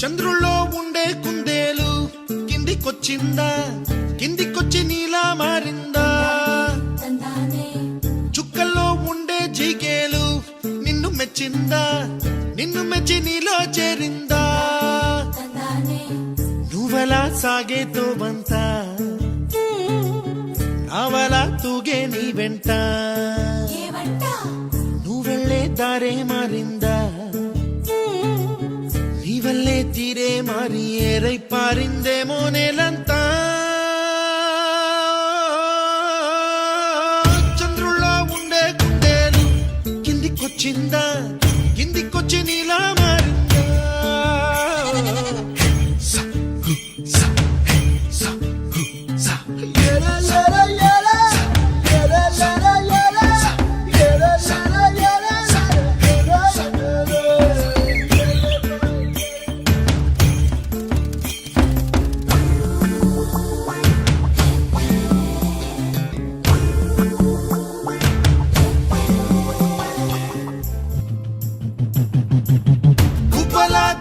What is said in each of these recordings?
చంద్రుల్లో ఉండే కుందేలు కిందికొచ్చిందా, కిందికొచ్చి నీలా మారిందా? చుక్కల్లో ఉండే జిగేలు నిన్ను మెచ్చిందా, నిన్ను మెచ్చి నీలో చేరిందా? నువ్వలా సాగే తోవంత నావలా తూగే నీ వెంట, నువ్వెళ్ళే దారే మారిందా, నీ వల్లే తీరే మారి ఏరై పారిందేమో నేలంతా. చంద్రుల్లో ఉండే కుందేలు కిందికొచ్చిందా, కిందికొచ్చి నీలా మారిందా?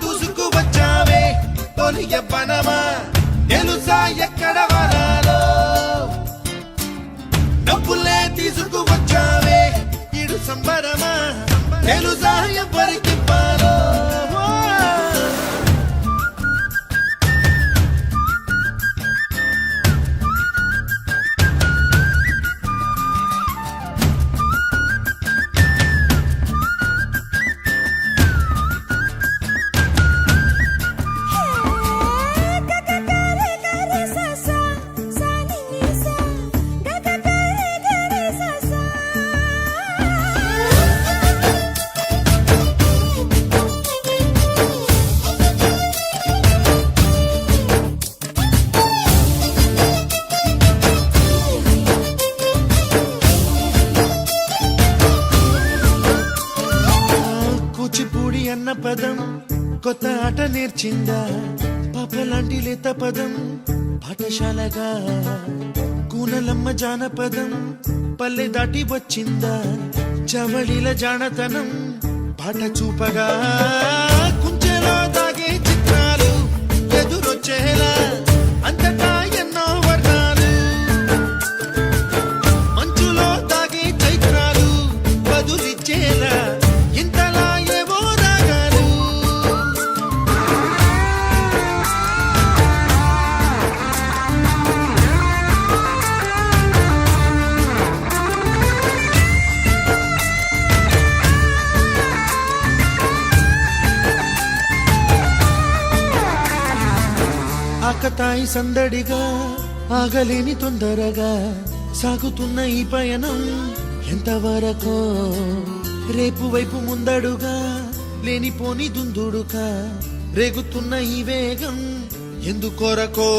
దూసుకు వచ్చావే తొలి యవ్వనమా, తెలుసా ఎక్కడ వరాలో? డబ్బులే తీసుకు వచ్చావే ఇడు సంబరమా, తెలుసా ఎవరికి పాలో? కూచిపూడి అన్న పదం కొత్త ఆట నేర్చిందా, పాపలాంటి లేత పదం పాఠశాలగా? కూనలమ్మ జానపదం పల్లె దాటి వచ్చిందా, చవళిల జానతనం పాట చూపగా? కుంచెలో దాగే చిత్రాలు ఎదురొచ్చేలా అంతటా ఎన్నో వర్ణాలు, మంచులో దాగే చైత్రాలు బదులిచ్చేలా ఇంతలా ఏవో రాగాలు. ఆకతాయి సందడిగా ఆగలేని తొందరగా సాగుతున్న ఈ పయనం ఎంతవరకో? రేపు వైపు ముందడుగా లేనిపోని దుందుడుగా రేగుతున్న ఈ వేగం ఎందుకొరకో?